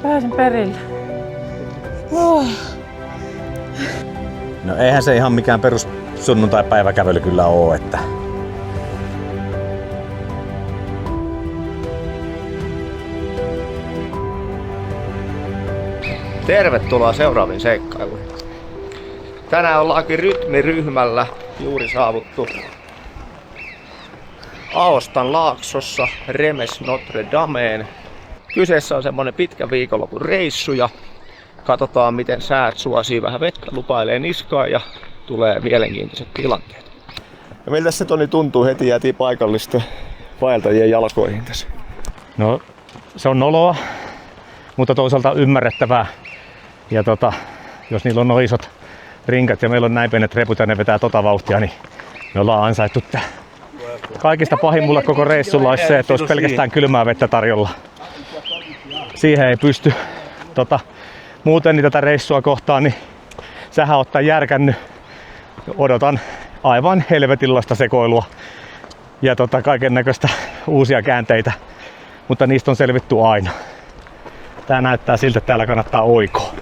Pääsen perille. Oh. No eihän se ihan mikään perus sunnuntai-päiväkävely kyllä oo, että... Tervetuloa seuraaviin seikkailuihin. Tänään ollaankin rytmiryhmällä juuri saavuttu Aostan laaksossa Remes Notre Dameen. Kyseessä on semmonen pitkä viikonlopun reissu ja katsotaan miten säät suosii, vähän vettä lupailee niskaan ja tulee mielenkiintoiset tilanteet. Ja miltä se Toni tuntuu? Heti jäätiin paikallisten vaeltajien jalkoihin tässä. No se on noloa, mutta toisaalta ymmärrettävää. Ja jos niillä on noin isot rinkat ja meillä on näin pienet reput ja ne vetää vauhtia, niin me ollaan ansaittu tää. Kaikista pahin mulle koko reissulla olisi se, että olisi pelkästään kylmää vettä tarjolla. Siihen ei pysty. Muuten niin tätä reissua kohtaan, niin sähän ottaa järkännyt. Odotan aivan helvetillaista sekoilua ja kaiken näköistä uusia käänteitä, mutta niistä on selvitty aina. Tää näyttää siltä, että täällä kannattaa oikoa.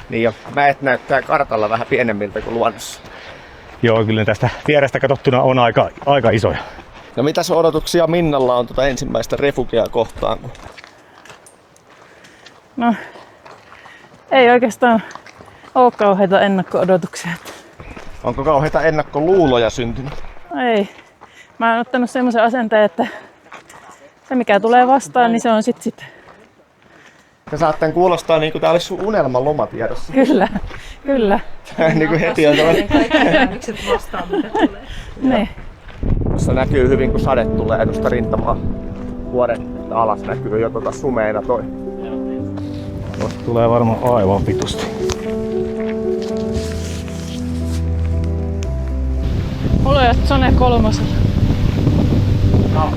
Niin jo, mäet näyttää kartalla vähän pienemmiltä kuin luonnossa. Joo, kyllä tästä vierestä katsottuna on aika isoja. No mitäs odotuksia Minnalla on ensimmäistä refugea kohtaan? No, ei oikeastaan ole kauheita ennakko-odotuksia. Onko kauheita ennakkoluuloja syntynyt? Ei. Mä oon ottanut semmoisen asenteen, että se mikä tulee vastaan, niin se on sit. Ja saattaa kuulostaa niin kuin tää olisi sun unelmaloma tiedossa. Kyllä. Niin kuin heti on Kaikki vastaan, mitä tulee. Niin. Tuossa näkyy hyvin, kun sade tulee tuosta rintamaa vuoren alas näkyy jo sumeina toi. Tuosta tulee varmaan aivan vitusti. Mulla on Zone 3. No.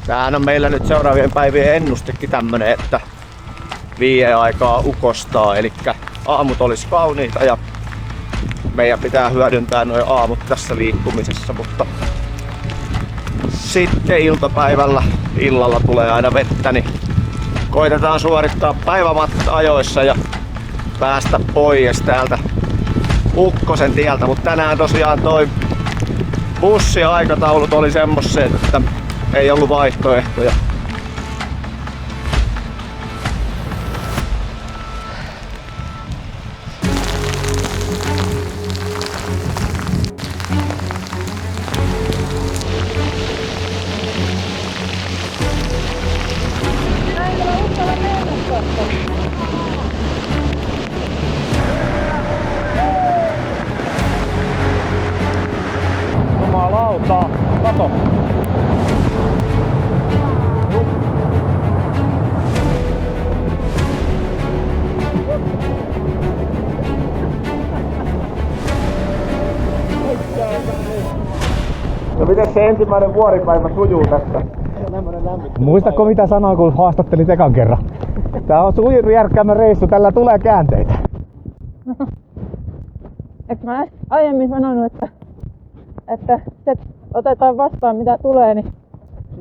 Tämähän on meillä nyt seuraavien päivien ennustekin tämmönen, että 5 aikaa ukostaa, eli aamut olisi kauniita ja meidän pitää hyödyntää nuo aamut tässä liikkumisessa, mutta sitten illalla tulee aina vettä, niin koitetaan suorittaa päivämatka ajoissa ja päästä pois täältä Ukkosen tieltä, mutta tänään tosiaan toi bussiaikataulut oli semmoset, että ei ollut vaihtoehtoja. Jumalauta, kato! No miten se ensimmäinen vuoripäivä sujuu tässä? Muistatko mitä sanoin, kun haastattelit ekan kerran? Tää on järkkäämä reissu, tällä tulee käänteitä. Eikö mä aiemmin sanonut, että otetaan vastaan mitä tulee, niin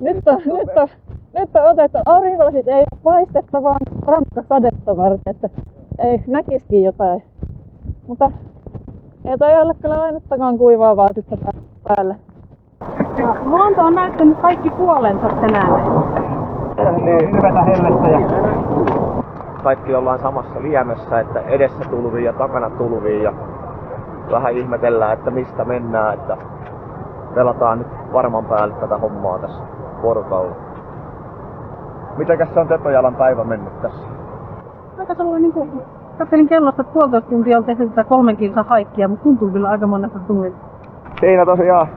nyt on otettu. Aurinkolasit ei paistetta, vaan rankka sadetta varten, että ei näkisikin jotain. Mutta ei toi ole kyllä ainuttakaan kuivaa vaatetta päällä. Luonto on näyttänyt kaikki puolensa tänään. Niin, hyvätä hellettä ja kaikki ollaan samassa liemessä, että edessä tulvii ja takana tulvii ja vähän ihmetellään, että mistä mennään, että pelataan nyt varman päälle tätä hommaa tässä porukalla. Mitenkäs se on Tetojalan päivä mennyt tässä? Aika sellainen niinku, katselin kellosta, että 1,5 tuntia on tehty tätä 3 kilsaa haikkia, mutta tuntuu kyllä aika monesta tunnista. Siinä tosiaan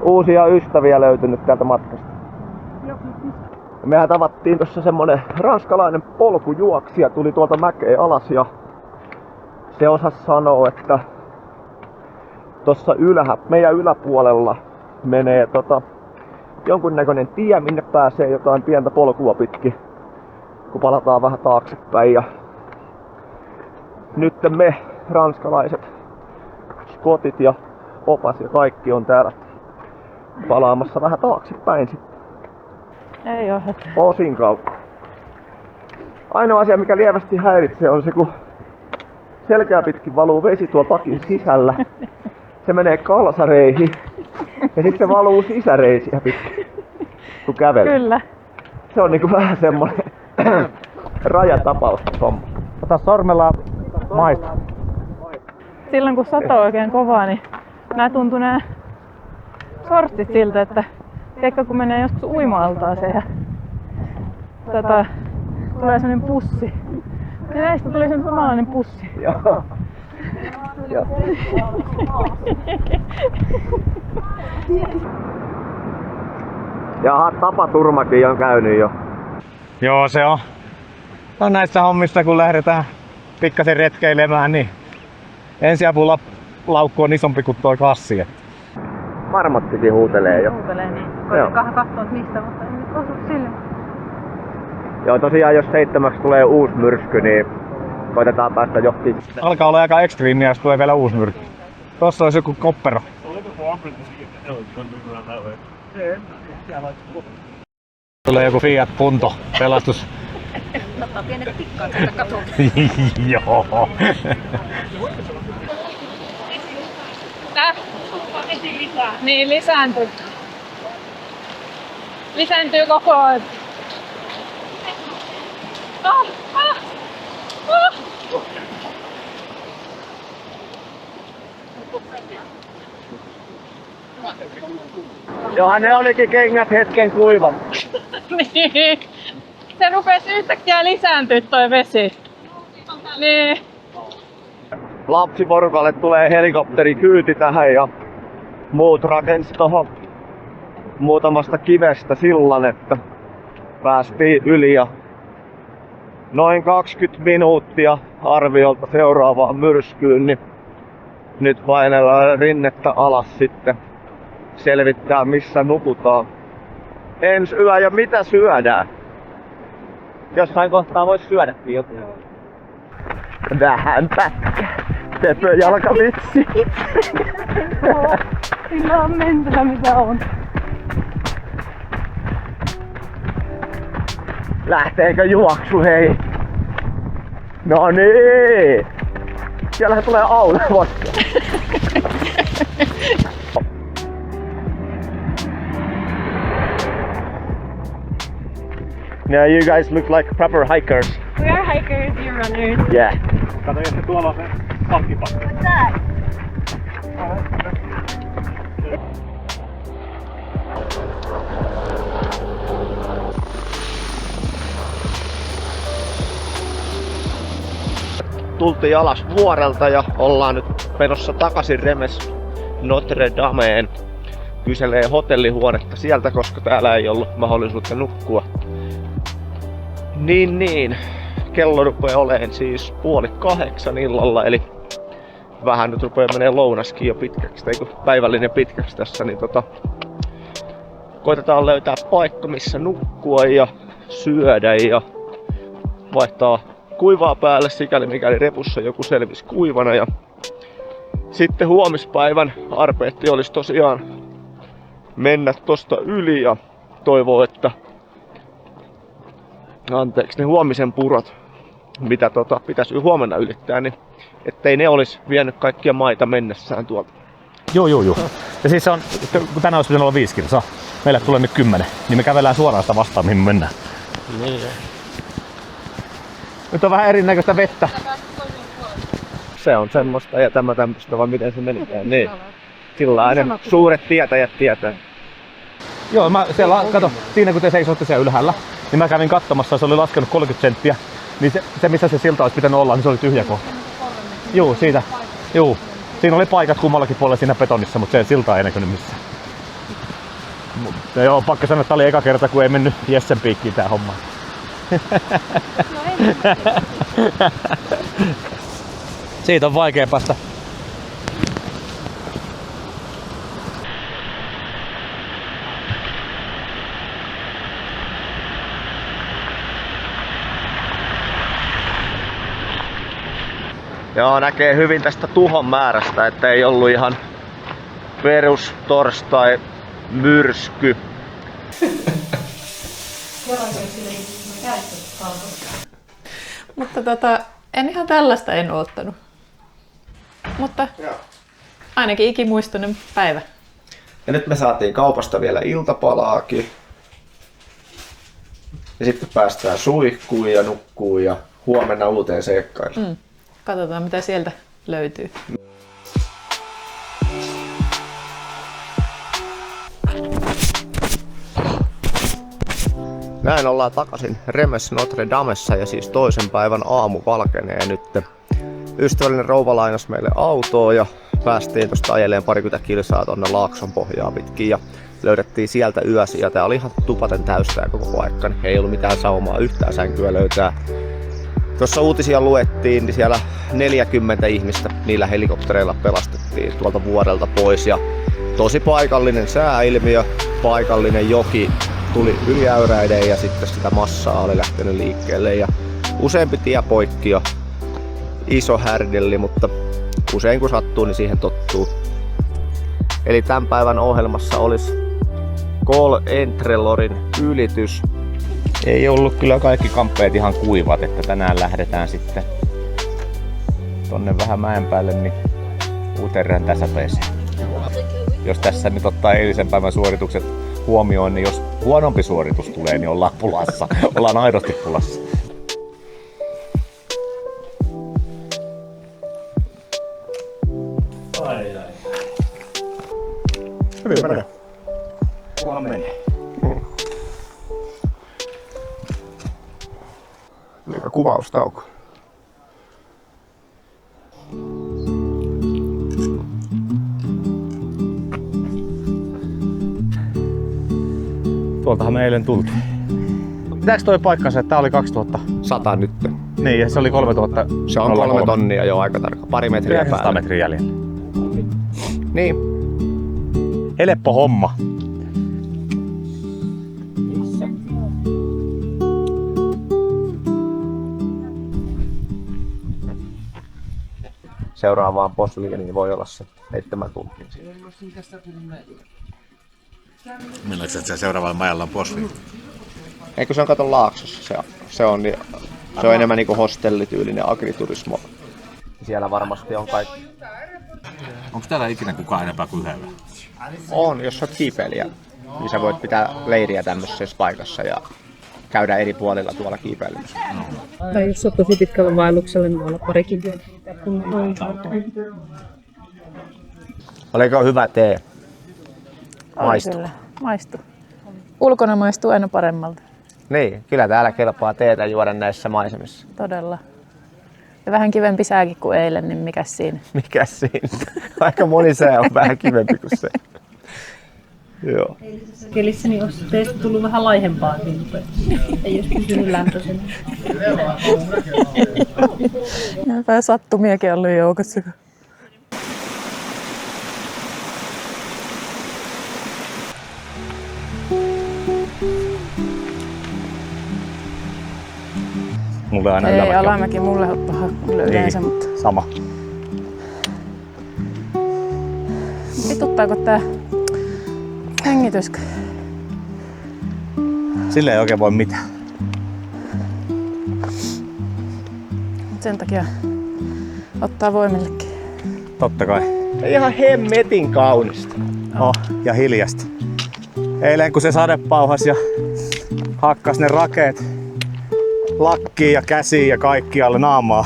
uusia ystäviä löytynyt täältä matkasta. Mehän tavattiin tuossa semmonen ranskalainen polkujuoksija, tuli tuolta mäkeä alas ja se osasi sanoa, että tuossa meidän yläpuolella menee jonkunnäköinen tie, minne pääsee jotain pientä polkua pitkin. kun palataan vähän taaksepäin. Ja nyt me ranskalaiset, skotit ja opas ja kaikki on täällä palaamassa vähän taaksepäin sitten. Ei oo hätää. Osin kautta. Ainoa asia mikä lievästi häiritsee on se kun selkää pitkin valuu vesi tuolla takin sisällä. Se menee kalsareihin ja sitten se valuu sisäreisiä pitkin kun kävelee. Kyllä. Se on niinku vähän semmonen rajatapaus homma. Ota sormella maista. Silloin kun satoi oikein kovaa, niin tuntuu nää sortsit siltä, että tiedätkö, kun menee joskus uima-altaaseen ja tulee semmonen pussi. Ja näistä tuli semmonen samanlainen pussi. Joo. Joo. Jaha, tapaturmakin on käynyt jo. Joo, se on. No näissä hommissa kun lähdetään pikkasen retkeilemään, niin ensiapulaukku on isompi kuin toi kassi. Marmottikin huutelee jo. Huutelee niin. Joo. Koitakaan katsoa mistä, mutta ei nyt osu sille. Joo, tosiaan jos 7 tulee uusi myrsky, niin koitetaan päästä johonkin. Alkaa olla aika ekstriimiä, jos tulee vielä uusi myrkky. Tossa olisi joku koppero. Tulee joku Fiat Punto, pelastus. Ottaa pienet tikkaat sieltä katolta. Joo. Niin, lisääntyy. Lisääntyy koko ajan. Johan ne olikin kengät hetken kuivan. Niin. Se rupesi yhtäkkiä lisääntyä toi vesi. Niin. Lapsiporukalle tulee helikopterikyyti tähän ja muut rakensi tohon muutamasta kivestä sillan, että päästiin yli ja noin 20 minuuttia arviolta seuraavaan myrskyyn, niin nyt painellaan rinnettä alas sitten selvittää missä nukutaan ensi yö ja mitä syödään. Jossain kohtaa vois syödäkin jotain. Vähän pätkä. Tepöjalkavitsi. Sillä on mentävä mitä on. Lähteekö juoksu hei? No niin! Siellähän tulee Aula Vodka. Now you guys look like proper hikers. We are hikers, you runners. Yeah. Kato, jos se tuolla on se pankkipakki. What's that? Tultiin alas vuorelta ja ollaan nyt menossa takaisin Remes Notre Dameen. Kyselee hotellihuonetta sieltä, koska täällä ei ollut mahdollisuutta nukkua. Niin. Kello rupeaa oleen siis 7:30 illalla, eli vähän nyt rupeaa menee lounaskin jo pitkäksi, tai päivällinen pitkäksi tässä, niin koitetaan löytää paikka missä nukkua ja syödä ja vaihtaa kuivaa päälle sikäli mikäli repussa joku selvisi kuivana ja sitten huomispäivän arpeetti olisi tosiaan mennä tosta yli ja toivoo, että ne huomisen purot, mitä pitäisi huomenna ylittää, niin ettei ne olisi vienyt kaikkia maita mennessään tuolta. Joo. Ja siis se on, kun tänään olisi pitänyt olla 5 kilsaa, meille tulee nyt 10, niin me kävellään suoraan sitä vastaan, mihin me mennään. Niin. Nyt on vähän erinäköistä vettä. Se on semmoista ja tämä tämmöistä, vai miten se menikään. Niin. Sillainen suuret tietäjät tietää. Joo, kato, siinä kun te seisotte siellä ylhäällä, niin mä kävin katsomassa, se oli laskenut 30 senttiä. Niin se missä se silta olisi pitänyt olla, niin se oli tyhjä kohta. Joo, siitä. Joo. Siinä oli paikat kummallakin puolella siinä betonissa, mutta se silta ei näkynyt missään. Mutta joo, pakko sanoa, että tää oli eka kerta, kun ei mennyt Jessen piikkiin tää homma. Siitä on vaikea päästä. Joo, näkee hyvin tästä tuhon määrästä, että ei ollut ihan perus torstai myrsky. Mutta en ihan tällaista en oottanut. Mutta ainakin ikimuistoinen päivä. Ja nyt me saatiin kaupasta vielä iltapalaakin. Ja sitten päästään suihkuun ja nukkuun ja huomenna uuteen seikkailuun. Katsotaan mitä sieltä löytyy. Näin ollaan takaisin Remes Notre Damessa ja siis toisen päivän aamu valkenee nyt. Ystävällinen rouva lainasi meille autoa ja päästiin tosta ajeleen parikymmentä kilsaa tonne Laakson pohjaa pitkin ja löydettiin sieltä yösi ja tää oli ihan tupaten täystä koko paikka. Ei ollut mitään saumaa, yhtään sänkyä löytää. Tuossa uutisia luettiin, niin siellä 40 ihmistä niillä helikoptereilla pelastettiin tuolta vuorelta pois ja tosi paikallinen sääilmiö, paikallinen joki tuli yliäyräiden ja sitten sitä massaa oli lähtenyt liikkeelle ja useampi tie poikki ja iso härdelli, mutta usein kun sattuu, niin siihen tottuu. Eli tämän päivän ohjelmassa olisi Col Entrelorin ylitys. Ei ollut kyllä kaikki kamppeet ihan kuivat, että tänään lähdetään sitten tonne vähän mäen päälle niin Uterän tasapeeseen. Jos tässä nyt ottaa eilisen päivän suoritukset huomioon, niin jos huonompi suoritus tulee, niin ollaan pulassa. Ollaan aidosti pulassa. Hyvin menee. Kunhan menee. Mikä kuvaustauko? Tuoltahan me eilen tultiin. Pitääkö toi paikkansa, että tää oli 2100? Nyt. Niin, ja se oli 3000. Se on 3 tonnia jo aika tarkka. Pari metriä 900 päälle. metriä jäljellä. Niin. Helppo homma. Seuraavaan Bosliiniin voi olla se 7 tuntia. Milloin se seuraavalla majalla on Bosliin? Eikö se on kato Laaksossa? Se on enemmän niinku hostellityylinen agriturismo. Siellä varmasti on kaikki. Onko täällä ikinä kukaan enempää kuin yhdellä? On, jos olet kiipeilijä, niin sä voit pitää leiriä tämmöisessä paikassa ja käydä eri puolilla tuolla kiipeilemässä. Tai jos on tosi pitkällä vaelluksella, niin voi olla parikin. Oliko hyvä tee? Maistu. Kyllä, maistuu. Ulkona maistuu aina paremmalta. Niin, kyllä täällä kelpaa teetä juoda näissä maisemissa. Todella. Ja vähän kivempi sääkin kuin eilen, niin mikäs siinä? Mikäs siinä? Aika moni sää on vähän kivempi kuin se. Joo. Kelissä niin olisi teistä tullut vähän laihempaakin, mutta ei olisi pysynyt lämpöisenä. Ja vähän sattumiakin ollut joukossa. Mulle aina Ei, ylämäki on. alamäki mulle yleensä, mutta Sama. vituttaako tää hengitys? Sille ei oikein voi mitään. Sen takia ottaa voimillekin. Totta kai. Ihan hemmetin kaunista. Oh, ja hiljasta. Eilen kun se sade pauhas ja hakkas ne rakeet lakkiin ja käsiin ja kaikkialle naamaa,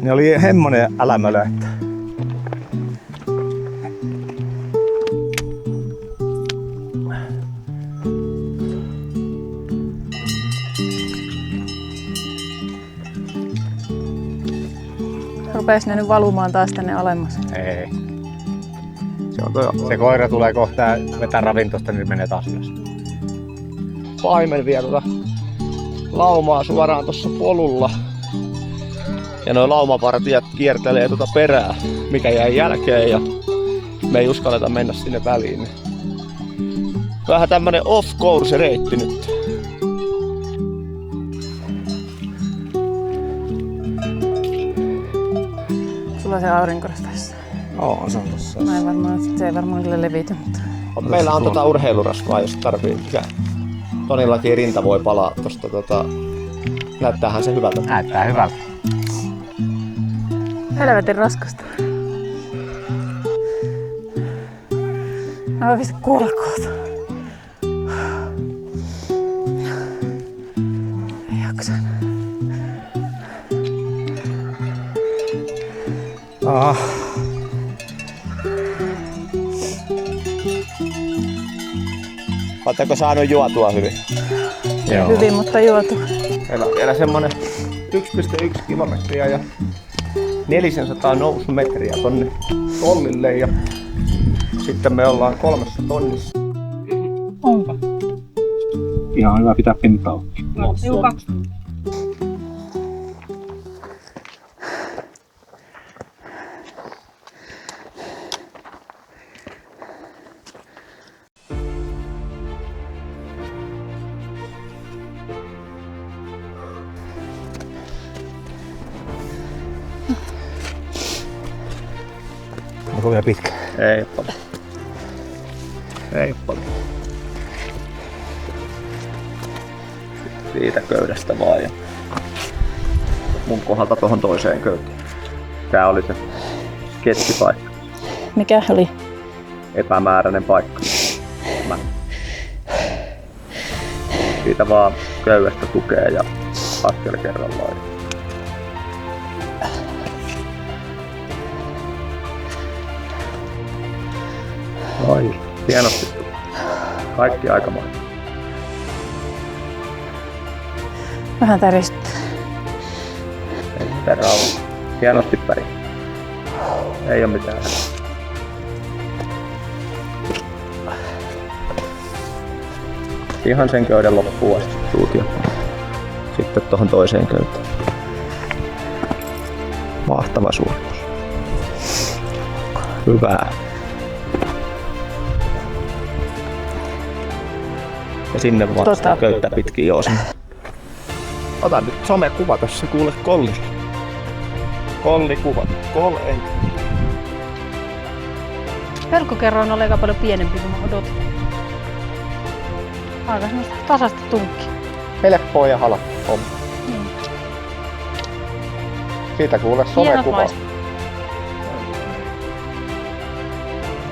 niin oli hemmonen älämölö. Että Rupees ne nyt valumaan taas tänne alemmas. ei. Se on toi Se koira tulee kohta vetää ravintosta, niin menee taas ylös. paimen vie laumaa suoraan tuossa polulla. Ja nuo laumapartiat kiertelee perää, mikä jäi jälkeen ja me ei uskalleta mennä sinne väliin. Vähän tämmönen off-course reitti nyt. sulla se aurinkorasvassa? Oo, se on tossa. Mä en varmaan, se ei varmaan kyllä levity, mutta... Meillä on urheilurasvaa, jos tarvii. Tonillakin rinta voi palaa tosta näyttäähän se hyvältä. Näyttää hyvältä. Helvetin raskasta. Mä voin pistä kuulekoota. Ei jaksa. Oletteko saanut juotua hyvin? Joo. Hyvin, mutta juotu. Meillä on vielä semmonen 1,1 kilometriä ja 400 nousumetriä tonne tollille ja sitten me ollaan 3 tonnissa. Onko? Ihan hyvä pitää pintaa. No, juu, 2. Onko vielä pitkä? Ei paljon. Ei paljon. Siitä köydestä vaan ja mun kohdalta tohon toiseen köyteen. Tää oli se keskipaikka. Mikä oli? Epämääräinen paikka. Siitä vaan köydestä tukea ja askel kerrallaan. Ai, hienosti. Kaikki aikamoinen. Vähän täristyttää. Ei mitään rauhaa. Hienosti päin. Ei oo mitään. Ihan sen köyden loppuun asti tuut ja sitten tohon toiseen köyteen. Mahtava suoritus. Hyvää. Ja sinne vaan sitä köyttä pitkin jousen. Ota nyt somekuva tässä kuule kollilla. Kollikuva. Koll-ei. Pelkokerroin oli aika paljon pienempi kuin mä odotin. Aika semmoista tasasta tunkkia. Helppoa ja halpaa homma. Siitä kuule Hienot somekuva. maisemat.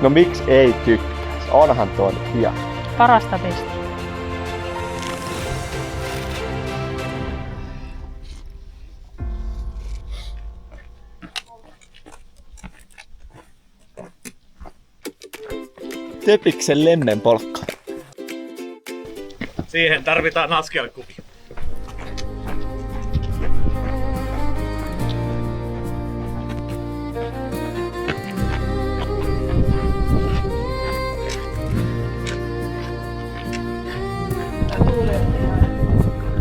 No miksi ei tykkäisi? Onhan tuo hieno. Parasta pestiä. Töpiksen lemmenpolkka. Siihen tarvitaan askelkuvi.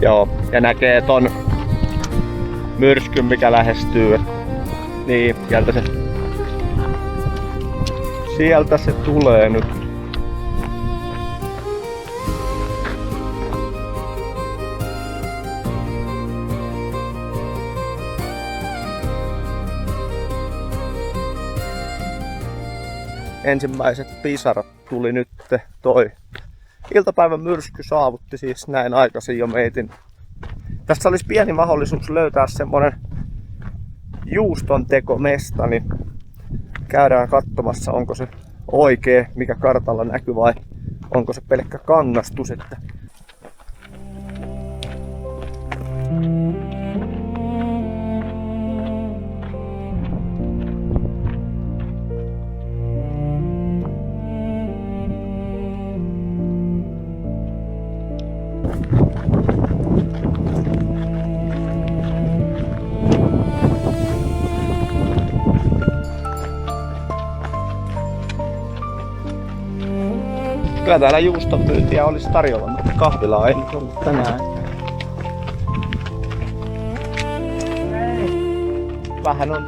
Joo, ja näkee ton myrskyn mikä lähestyy. Niin, sieltä se tulee nyt. Ensimmäiset pisarat tuli nyt toi. Iltapäivän myrsky saavutti siis näin aikaisin jo meitin. Tässä olisi pieni mahdollisuus löytää semmonen juuston tekomesta, niin käydään katsomassa onko se oikee mikä kartalla näkyy vai onko se pelkkä kangastus. Että kyllä täällä juustonpyyntiä olisi tarjolla, mutta kahvilaa ei nyt ollut tänään. Vähän on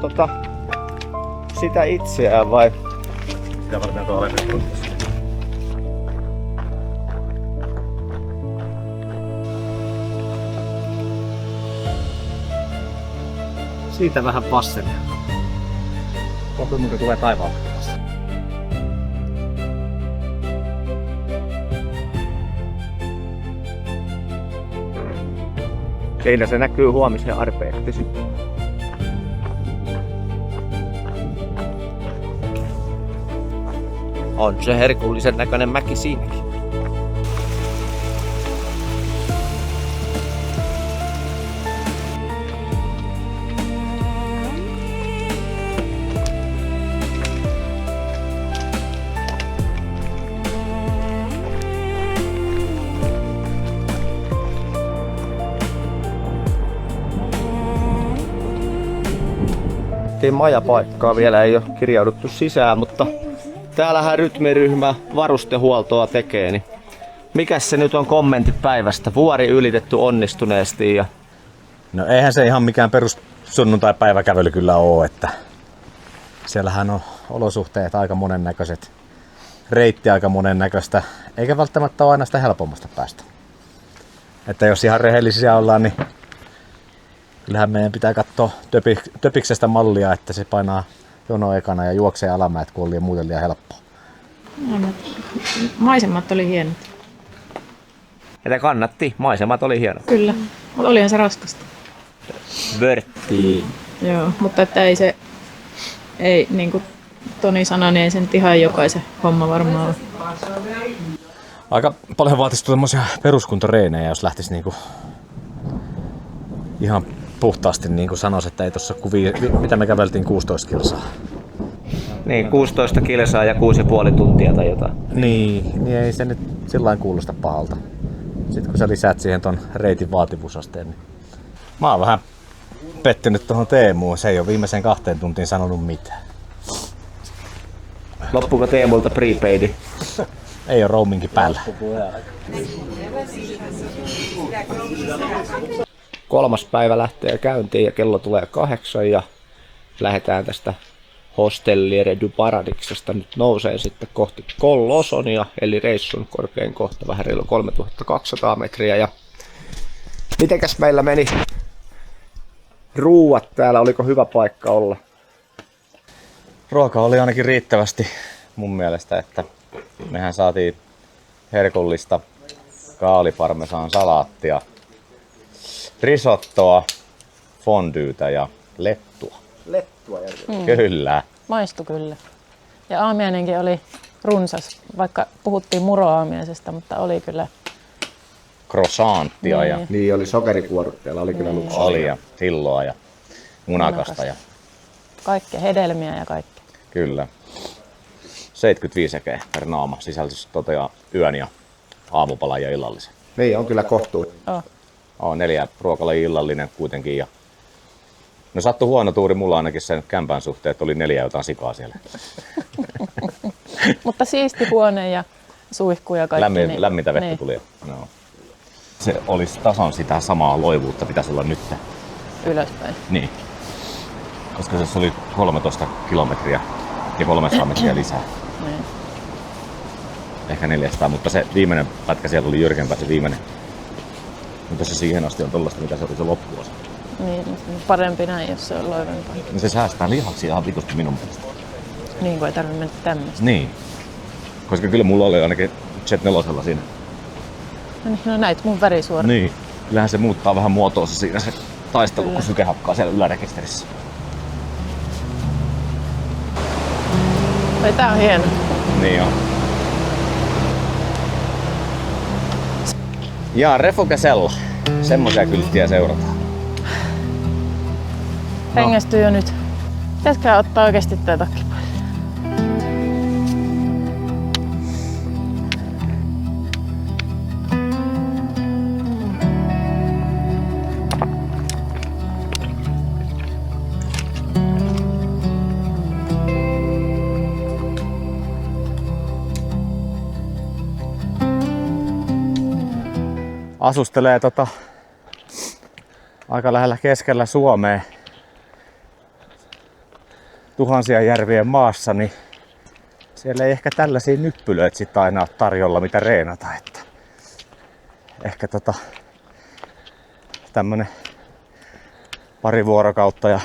sitä itseään vai? Sitä varten tuo alemmin prosessi. Siitä vähän passeli. Kohta tulee taivaalta. Siinä se näkyy huomisen arpeektisi. On se herkullisen näköinen mäki siinäkin. Majapaikkaa vielä ei ole kirjauduttu sisään, mutta täällähän rytmiryhmä varustehuoltoa tekee, niin mikäs se nyt on kommentti päivästä? Vuori ylitetty onnistuneesti ja... No eihän se ihan mikään perus sunnuntai-päiväkävely kyllä oo, että siellähän on olosuhteet aika monennäköiset, reitti aika monennäköistä, eikä välttämättä ole aina sitä helpommasta päästä. Että jos ihan rehellisiä ollaan, niin kyllähän meidän pitää katsoa Töpiksestä mallia, että se painaa jono ekana ja juoksee alamäet, kun on liian muuten liian helppoa. Maisemat oli hienot. Että kannatti, maisemat oli hienot. Kyllä, mutta olihan se raskasta. Vörttiin. Joo, mutta että ei niin kuin Toni sanoi, niin ei se nyt ihan jokaisen homma varmaan ole. Aika paljon vaatisi tämmöisiä peruskuntoreenejä, jos lähtisi niinku ihan puhtaasti niin kuin sanoisi, että ei tossa mitä me käveltiin 16 kilsaa. Niin, 16 kilsaa ja 6,5 tuntia tai jotain. Niin ei se nyt sillain kuulosta pahalta. Sitten kun sä lisäät siihen ton reitin vaativuusasteen, niin mä oon vähän pettynyt tuohon Teemuun. Se ei ole viimeiseen 2 tuntiin sanonut mitään. Loppuuko Teemulta prepaidi? Ei ole roamingi päällä. 3. päivä lähtee käyntiin ja kello tulee 8 ja lähdetään tästä Hostelliere du Paradiksesta. Nyt nousee sitten kohti Col Losonia, eli reissun korkein kohta, vähän reilu 3200 metriä. Ja mitenkäs meillä meni ruuat täällä, oliko hyvä paikka olla? Ruoka oli ainakin riittävästi mun mielestä, että mehän saatiin herkullista kaaliparmesan salaattia, risottoa, fondyytä ja lettua. Lettua ja Kyllä. Maistui kyllä. Ja aamiainenkin oli runsas, vaikka puhuttiin muroaamiaisesta, mutta oli kyllä. Croissanttia ja Niin oli sokerikuorutteella, oli kyllä luksusta. oli ja silloa ja munakasta ja Kaikkea, hedelmiä ja kaikkea. kyllä. 75 ekeä per naama sisälsi yön ja aamupalan ja illallisen. Niin on kyllä kohtuullinen. Oh. 4 ruokalajin illallinen kuitenkin ja no sattui huono tuuri mulla ainakin sen kämpän suhteen, että oli 4 jotain sikaa siellä. Mutta siisti huone ja suihku ja kaikki. Lämmintä vettä niin. tuli. No. Se olisi tasan sitä samaa loivuutta pitäisi olla nyt. Ylöspäin. Niin. Koska se oli 13 kilometriä ja 300 metriä lisää. Niin. Ehkä 400, mutta se viimeinen pätkä siellä oli jyrkempää se viimeinen. Mutta se siihen asti on tollaista, mitä se oli se loppuosa. Niin, parempi näin, jos se on loivempaa. No se säästää lihaksia ihan vitusti minun mielestä. Niin kuin ei tarvitse mennä tämmöistä. Niin. Koska kyllä mulla oli ainakin Jet 4 siinä. No näit mun värisuora. Niin. Kyllähän se muuttaa vähän muotoonsa siinä se taistelu, kun syke hakkaa siellä ylärekisterissä. Tää on hieno. Niin on. Ja Refukesella. Semmoisia kylttiä seurataan. Hengästyy jo nyt. Pitäisikö ottaa oikeesti tää takki pois? Asustelee aika lähellä keskellä Suomea tuhansien järvien maassa, niin siellä ei ehkä tällaisia nyppylöitä sit aina ole tarjolla, mitä reenata. Että ehkä tämmönen pari vuorokautta ja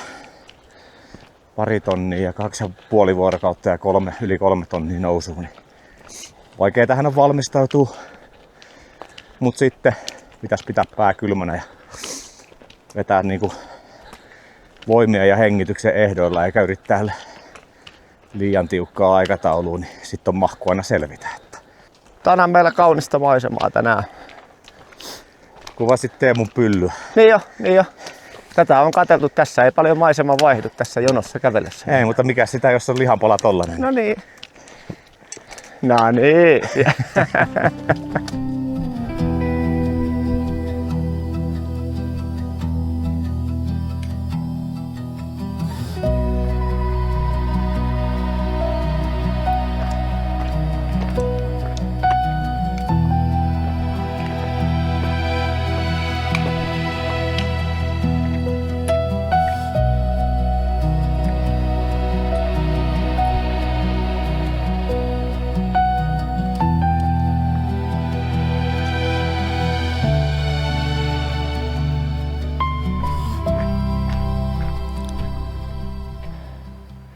2 tonnia ja 2,5 vuorokautta ja yli 3 tonnia nousua. Niin vaikea tähän on valmistautua, mut sitten pitäisi pitää pää kylmänä ja vetää niinku voimia ja hengityksen ehdoilla eikä yrittää liian tiukkaa aikataulua, niin sitten on mahku aina selvitä. Tää on meillä kaunista maisemaa tänään. Kuvasit Teemun pyllyä. Niin jo. Tätä on katseltu tässä, ei paljon maisema vaihdu tässä jonossa kävellessä. Ei, mutta mikä sitä, jos on lihanpala tollanen. No niin. No niin.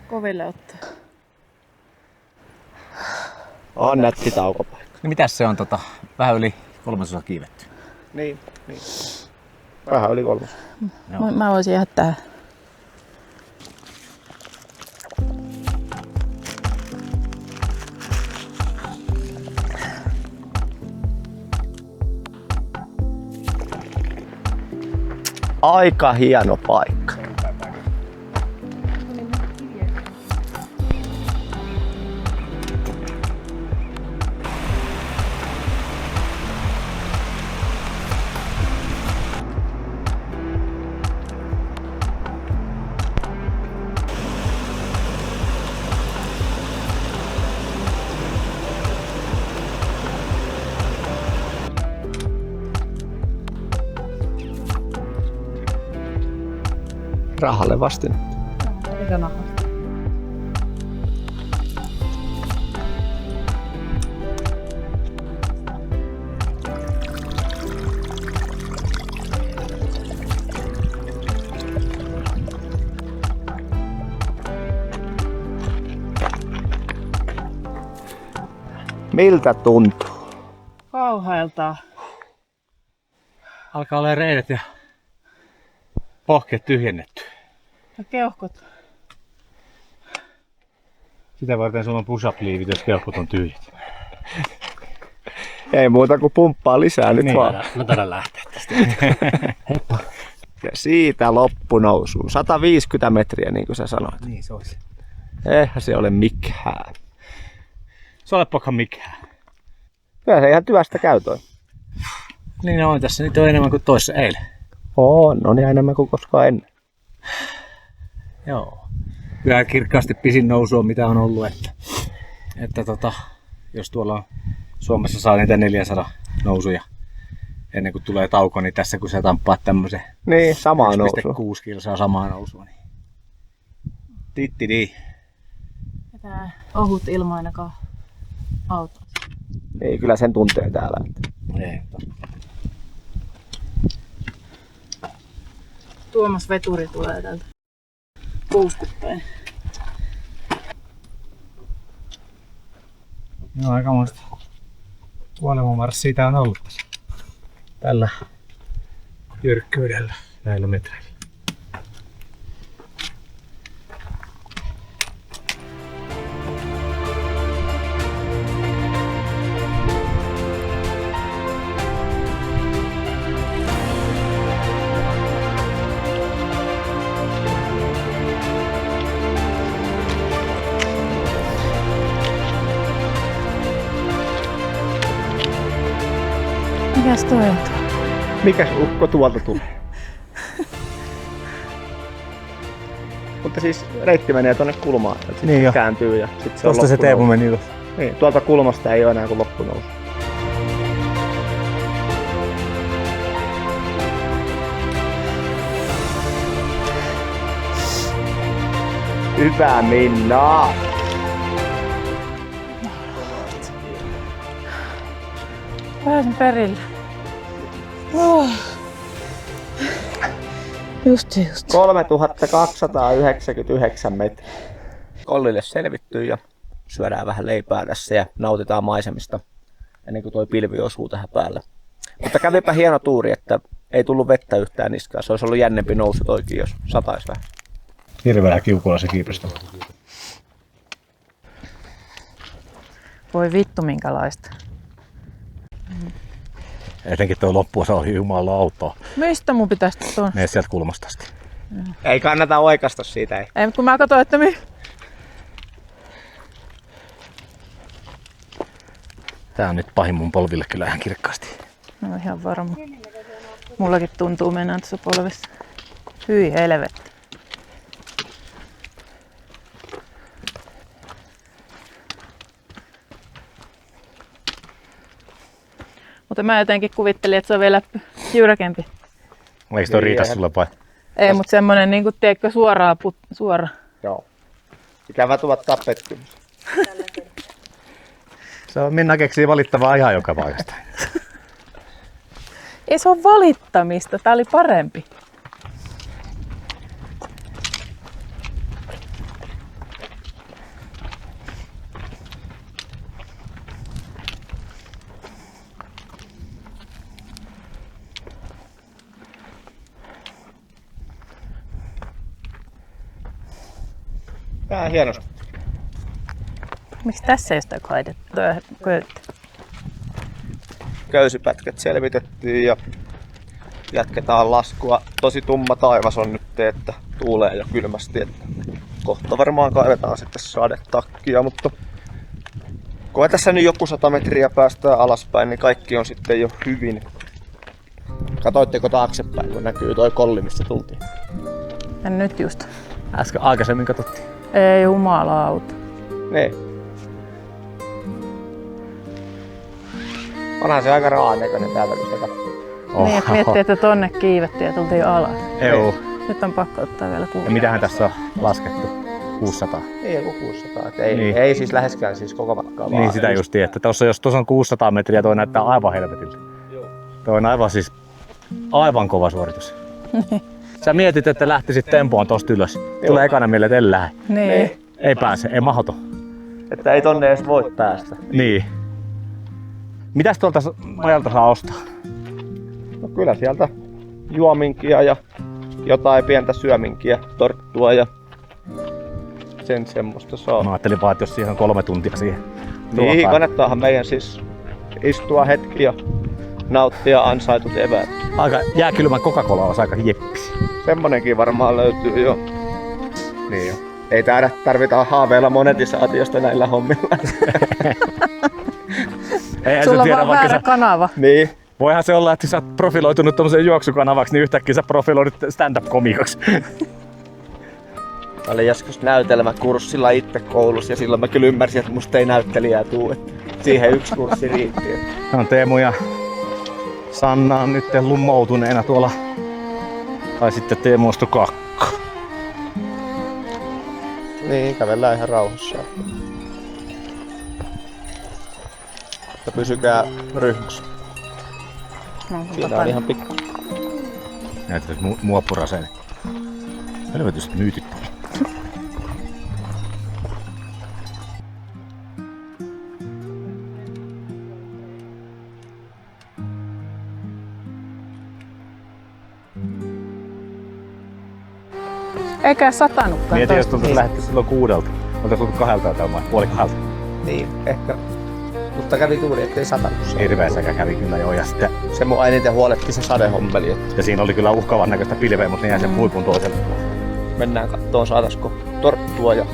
Koville ottaa. On nätti taukopaikka. Niin mitäs se on vähän yli 3/3 kiivetty? Niin. Vähän yli 3. Mä voisin jättää. Aika hieno paikka. Rahalle vastin. Miltä tuntuu? Kauhealta. Alkaa olla reidet ja pohkeet tyhjennetty. Ja keuhkot. Sitä varten sulla on push-up-liivit, jos keuhkot on tyhjät. Ei muuta kuin pumppaa lisää nyt Niin, vaan. mä taidaan lähteä tästä. Heippa. Ja siitä loppunousuun. 150 metriä niin kuin sä sanoit. Niin se olisi. Eihän se ole mikään. Se olepakaan mikään. Kyllä se ihan työstä käy toi. Niin on tässä, niitä on enemmän kuin toissa eilen. On ihan enemmän kuin koskaan ennen. Joo. Kyllä kirkkaasti pisin nousu on mitä on ollut, että jos tuolla Suomessa saa niitä 400 nousuja ennen kuin tulee tauko, niin tässä kun sä tamppaat tämmösen Niin, samaa 1,6 nousua. kilsaa samaa nousua, niin tittidi. Tää ohut ilma ainakaan auttaa. Niin, kyllä sen tuntee täällä. Ei, Tuomas veturi tulee täältä Kuuskutpäin. no aikamoista kuolemanmarssia tää on ollut tässä. Tällä jyrkkyydellä näillä metreillä. Mikäs toi on? Mikäs ukko tuolta tulee? Mutta siis reitti menee tonne kulmaan. Että Niin jo. kääntyy ja sit se Tosta on se loppunousu. Teemu meni ylös. Niin, tuolta kulmasta ei ole enää kuin loppunousu. Hyvä Minna! Pääsin perille. Oh. Just. 3299 metriä. Kollille selvittyy ja syödään vähän leipää tässä ja nautitaan maisemista ennen kuin toi pilvi osuu tähän päälle. Mutta kävipä hieno tuuri, että ei tullut vettä yhtään niskaan. Se olisi ollut jännempi nousu toikin, jos sataisi vähän. Hirveellä kiukulla se kiipistö. Voi vittu minkälaista. Etenkin tuo loppuosa on jumalauta. Mistä mun pitäisi tuon? Mene sieltä kulmasta asti. Ei kannata oikasta siitä. Ei. Ei, mutta kun mä katsoin, että Tää on nyt pahin mun polville kyllä ihan kirkkaasti. No ihan varma. Mullakin tuntuu mennä tuossa polvessa. Hyi helvetti. Mutta mä jotenkin kuvittelin, että se on vielä jyrkempi. Eikö toi riitä sulle vai? Ei, mutta semmonen niinku teekö suora. Joo. Ikävät ovat tapetkin. Se on Minna keksii valittavaa ihan joka paikasta. Ei se ole valittamista, tää oli parempi. Tää on hienosti. Miksi tässä ei sitä köyttä? Köysipätkät selvitettiin ja jatketaan laskua. Tosi tumma taivas on nyt, että tuulee jo kylmästi. Että kohta varmaan kaivetaan sitten sadetakkia, mutta kun tässä nyt joku 100 metriä päästään alaspäin, niin kaikki on sitten jo hyvin. Katoitteko taaksepäin, kun näkyy toi kolli, mistä tultiin? Ja nyt just. Äsken aikaisemmin katsottiin. Ei jumalauta. Niin. Onhan se aika raannekoinen täältä, kun sitä katsoo. Niin, että miettii, että tonne kiivettiin ja tultiin alas. Joo. Nyt on pakko ottaa vielä kuva. Ja mitähän tässä on laskettu? 600. Ei joku 600. Ei, Niin. ei siis läheskään siis koko matkaa. Niin sitä just että jos tuossa on 600 metriä, toi näyttää aivan helvetiltä. Toi on aivan kova suoritus. Sä mietit, että lähtisit tempoon tosta ylös. Tulee ekana mieleen, että en lähde. Niin. Ei pääse, ei mahdoton. Että ei tonne edes voi päästä. Niin. Mitäs tuolta majalta saa ostaa? No kyllä sieltä juominkia ja jotain pientä syöminkiä, torttua ja sen semmoista saa. Mä ajattelin vaan, että jos siihen on 3 tuntia siihen. Niin, kannattaahan meidän siis istua hetki ja nauttia ansaitut eväät. Aika jääkylmä Coca-Cola olisi aika jeppis. Semmonenkin varmaan löytyy jo. Niin jo. Ei täällä tarvita haaveilla monetisaatiosta näillä hommilla. Ei Sulla on tiedä, vaan vaikka väärä kanava. Niin. Voihan se olla, että sä oot profiloitunut tommoseen juoksukanavaksi, niin yhtäkkiä sä profiloidut stand-up-komikoksi. Mä olin joskus näytelmäkurssilla itse koulussa ja silloin mä kyllä ymmärsin, että musta ei näyttelijää tuu. Että siihen yksi kurssi riitti. On Teemu ja Sanna on nyt lummoutuneena tuolla. Tai sitten Teemu ostui kakka. Niin, kävellään ihan rauhassa. Mutta pysykää ryhmässä. Siinä on ihan pikku. Näytät muoppuraseen. Helvetystä myytyttävä. Eikä satanutkaan. Mietin, jos toista. tultais lähdetty silloin 6. Oltais tullut 2 vai puoli 2. Niin, ehkä. Mutta kävi tuuri, ettei satanut. Hirveässäkään kävi kyllä jo. Ja, sitten, Se mun eniten huoletti se sadehommeli. Että ja siinä oli kyllä uhkaavan näköistä pilveä, mutta ne jäi sen huipun toiselle. mennään kattoon saataisiko torttua ja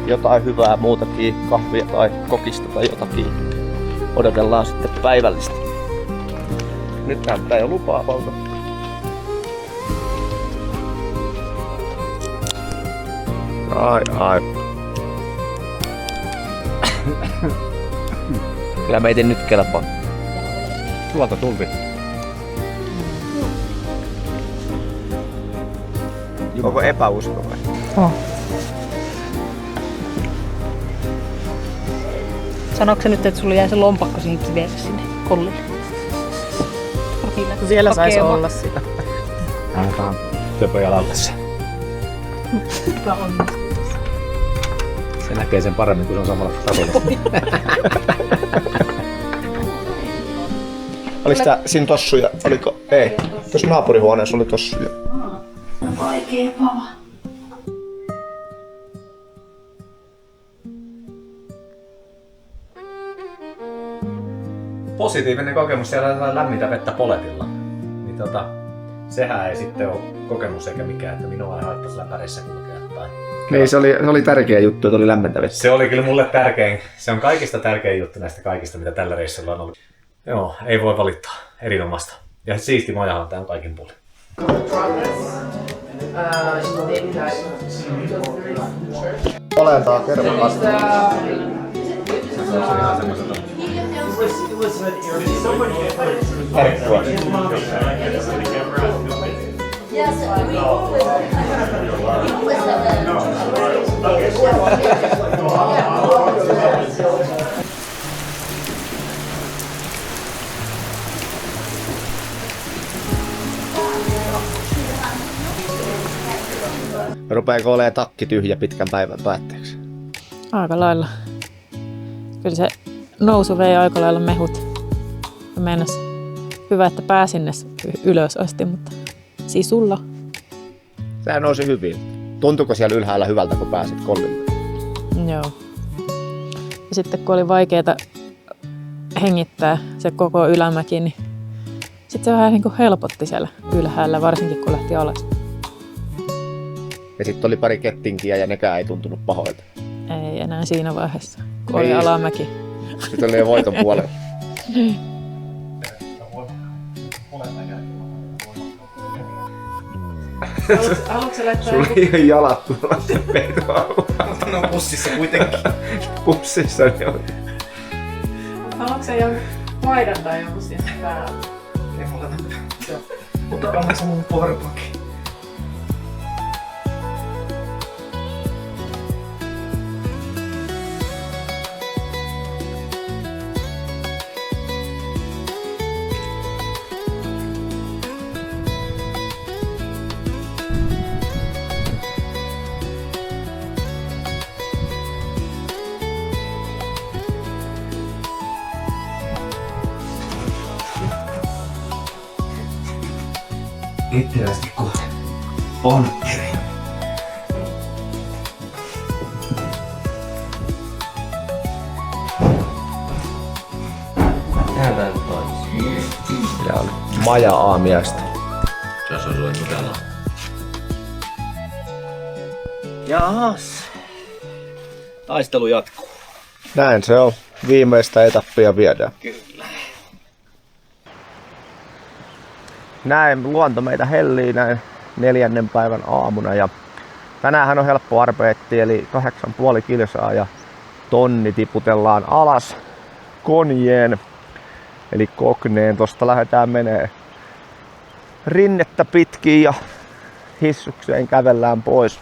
jotain hyvää muutakin, kahvia tai kokista tai jotakin. Odotellaan sitten päivällistä. Nyt näyttää jo lupaavalta. Ai. Kyllä meitä nyt kelpaa. Tuolta tultiin. Onko epäusko vai? Oh. Sanoiko se nyt, että sulla jäi se lompakko siihen kiveelle sinne kollille? Siellä saisi olla sitä. Annetaan Töpöjä lallessa. Se näkee sen paremmin, kun se on samalla tasolla. Oliko tää siinä tossuja? Oliko? Ei. Tuossa naapurihuoneessa oli tossuja. Vaikea pala. Positiivinen kokemus, siellä sai lämmintä vettä poletilla. Niin sehän ei sitten ole kokemus eikä mikään, että minua ei haittaa sillä pärissä kulkea. Tai... Niin, se oli tärkeä juttu, että oli lämmintä vettä. Se oli kyllä mulle tärkein. Se on kaikista tärkein juttu näistä kaikista, mitä tällä reissulla on ollut. Joo, ei voi valittaa. Erinomaista. Ja siisti majahan tää on kaikin puolin. Olentaa kerran. Rupeeko olemaan takki tyhjä pitkän päivän päätteeksi? Aika lailla. Kyllä se nousu vei aika lailla mehut. Meinas hyvä, että pääsin ylös asti, mutta sisulla. Sehän nousi hyvin. Tuntuuko siellä ylhäällä hyvältä, kun pääsit kollille? Joo. Ja sitten kun oli vaikeaa hengittää se koko ylämäki, niin sitten se vähän niin kuin helpotti siellä ylhäällä, varsinkin kun lähti alas. Ja sitten oli pari kettinkiä ja nekään ei tuntunut pahoilta. Ei enää siinä vaiheessa, kun oli alamäki. Sitten oli jo voiton puolella. Haluatko sä laittaa Sulla ei ole jalat tuolla se petoa. No pussissa kuitenkin. Pussissa ne on. Haluatko sä jonkun paidan tai jonkun siihen päälle? Ei mulla näkyy. Mutta kannatko mun powerpacki? Itterästi kun pontteri. Nähdään toisin. Ja on maja-aamiaista. Se on suojattu täällä. Jaas. Taistelu jatkuu. Näin se on. Viimeistä etappia viedään. Kyllä. Näin luonto meitä hellii näin 4. päivän aamuna. Ja tänäänhän on helppo arbeetti, eli 8,5 kilsaa ja tonni tiputellaan alas Konjeen. Eli Kokneen. Tosta lähdetään menee rinnettä pitkin ja hissukseen kävellään pois.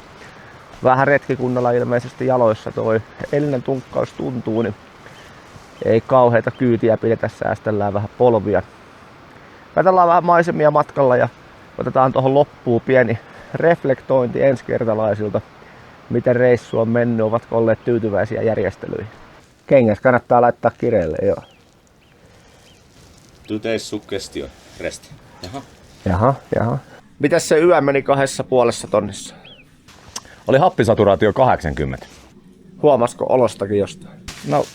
Vähän retkikunnalla ilmeisesti jaloissa toi eilinen tunkkaus tuntuu, niin ei kauheita kyytiä pidetä, säästellään vähän polvia. Katsellaan vähän maisemia matkalla ja otetaan tuohon loppuun pieni reflektointi ensikertalaisilta. Miten reissu on mennyt, ovatko olleet tyytyväisiä järjestelyihin. Kengäs kannattaa laittaa kireelle, joo. Today's suggestion. Rest. Jaha. Mitäs se yö meni 2,5 tonnissa? Oli happisaturaatio 80. Huomasiko olostakin jostain? No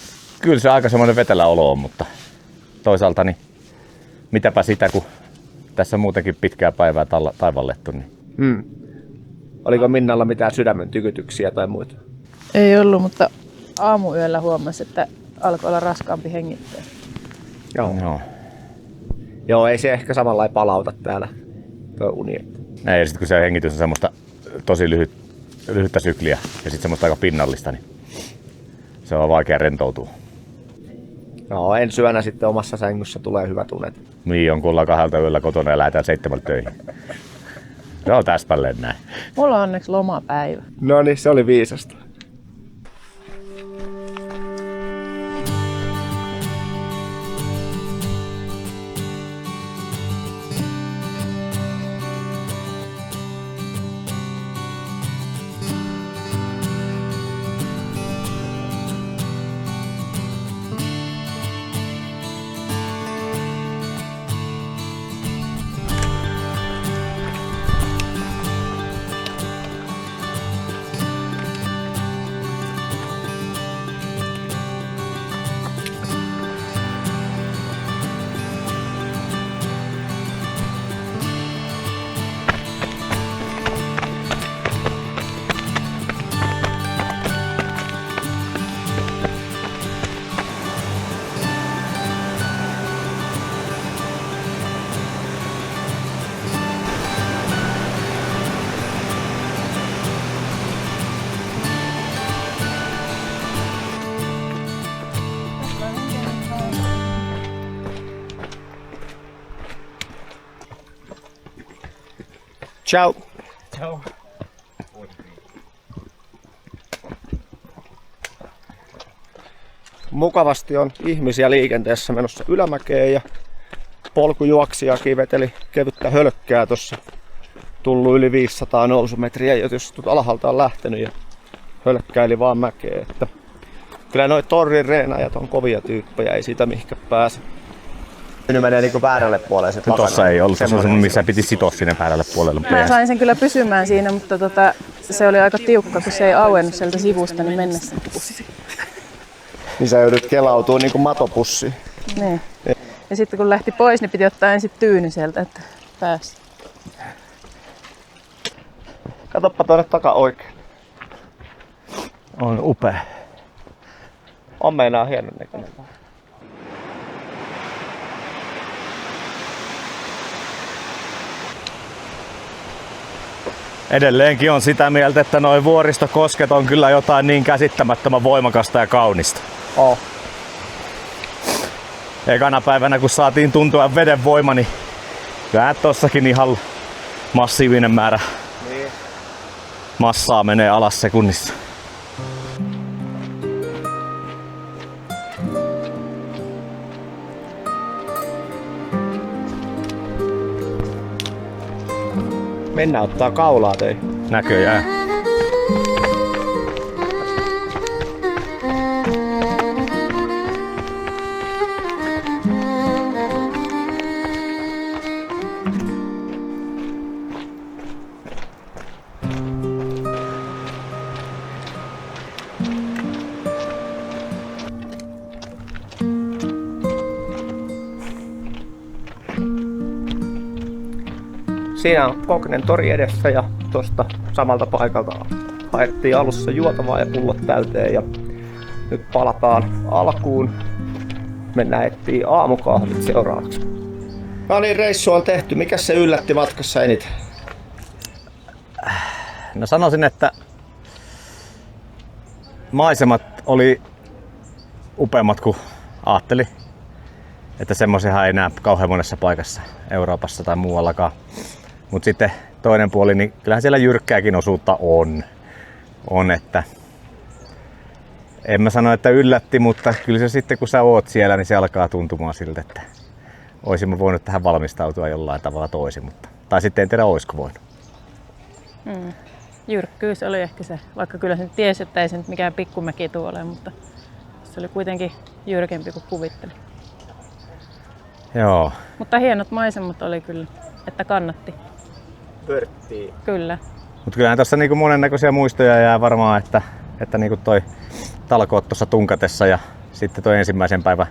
kyllä se aika semmoinen vetelä olo on, mutta toisaalta niin mitäpä sitä, kun tässä muutenkin pitkää päivää taivallettu. Niin. Oliko Minnalla mitään sydämen tykytyksiä tai muita? Ei ollut, mutta aamuyöllä huomasi, että alkoi olla raskaampi hengittää. Joo. Joo, ei se ehkä samanlainen palauta täällä tuo uni. Ei, ja sitten kun se hengitys on semmoista tosi lyhyttä sykliä ja sitten semmoista aika pinnallista, niin se on vaikea rentoutua. No, ensi yönä sitten omassa sängyssä tulee hyvät unet. Niin on, kun ollaan 2 yöllä kotona ja lähdetään 7 töihin. Se on täsmälleen näin. Mulla on onneksi lomapäivä. No niin, se oli viisasta. Ciao. Ciao. Mukavasti on ihmisiä liikenteessä menossa ylämäkeen ja polkujuoksijakin veteli kevyttä hölkkää tuossa. Tullut yli 500 nousumetriä, jos alhaalta on lähtenyt ja hölkkäili vaan mäkeen. Että kyllä noi torrin reenaajat on kovia tyyppejä, ei siitä mihinkään pääse. Nyt menee niinku väärälle puolelle se takana. Tossa ei ollut, se on missä piti sitoa sinne väärälle puolelle. Mä sain sen kyllä pysymään siinä, mutta se oli aika tiukka, kun se ei auennut sieltä sivusta, niin mennessä pussi. Niin sä joudut kelautua niinku matopussiin. Niin. Ja sitten kun lähti pois, niin piti ottaa ensin tyyny sieltä, että pääsi. Katoppa tuonne taka oikein. On upea. On meinaa hienon näköinen. Edelleenkin on sitä mieltä, että noi vuoristokosket on kyllä jotain niin käsittämättömän voimakasta ja kaunista. Oh. Ekana päivänä kun saatiin tuntua veden voima, niin kyllä tossakin ihan massiivinen määrä massaa menee alas sekunnissa. Mennään ottaa kaulaa teihin. Näköjään. Siinä on Koknen tori edessä ja tuosta samalta paikalta haettiin alussa juotavaa ja pullot täyteen ja nyt palataan alkuun. Mennään etsiä aamukahvit seuraavaksi. No niin, reissu on tehty. Mikäs se yllätti matkassa eniten? No sanoisin, että maisemat oli upeammat kuin ajattelin. Että semmoisiahan ei näe kauhean monessa paikassa Euroopassa tai muuallakaan. Mutta sitten toinen puoli, niin kyllähän siellä jyrkkääkin osuutta on, että en mä sano, että yllätti, mutta kyllä se sitten kun sä oot siellä, niin se alkaa tuntumaan siltä, että olisin voinut tähän valmistautua jollain tavalla toisin, mutta tai sitten en tiedä, olisiko voinut. Jyrkkyys oli ehkä se, vaikka kyllä sen tiesi, että ei se nyt mikään pikkumäki tuolle, mutta se oli kuitenkin jyrkempi kuin kuvittelin. Joo. Mutta hienot maisemat oli kyllä, että kannatti. Pörttiin. Kyllä. Mutta kyllähän tässä niinku monennäköisiä muistoja jää varmaan, että niinku toi talkoot tuossa tunkatessa ja sitten toi ensimmäisen päivän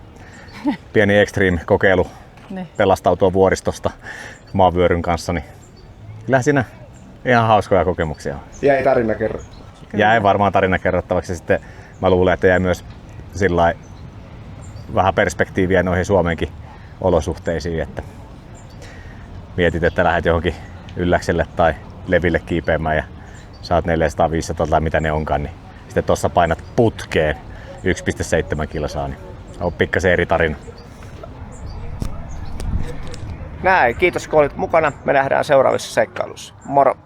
pieni extreme-kokeilu pelastautua vuoristosta maavyöryn kanssa, niin kyllähän siinä ihan hauskoja kokemuksia on. Jäi tarina kerro. Jäi varmaan tarina kerrottavaksi, sitten mä luulen, että jäi myös sillai vähän perspektiiviä noihin Suomenkin olosuhteisiin, että mietit, että lähdet johonkin ylläkselle tai leville kiipeämään ja saat 400-500 tai mitä ne onkaan, niin sitten tuossa painat putkeen 1,7 kilsaa, niin on pikkasen eri tarina. Näin, kiitos kun olit mukana. Me nähdään seuraavissa seikkailuissa. Moro!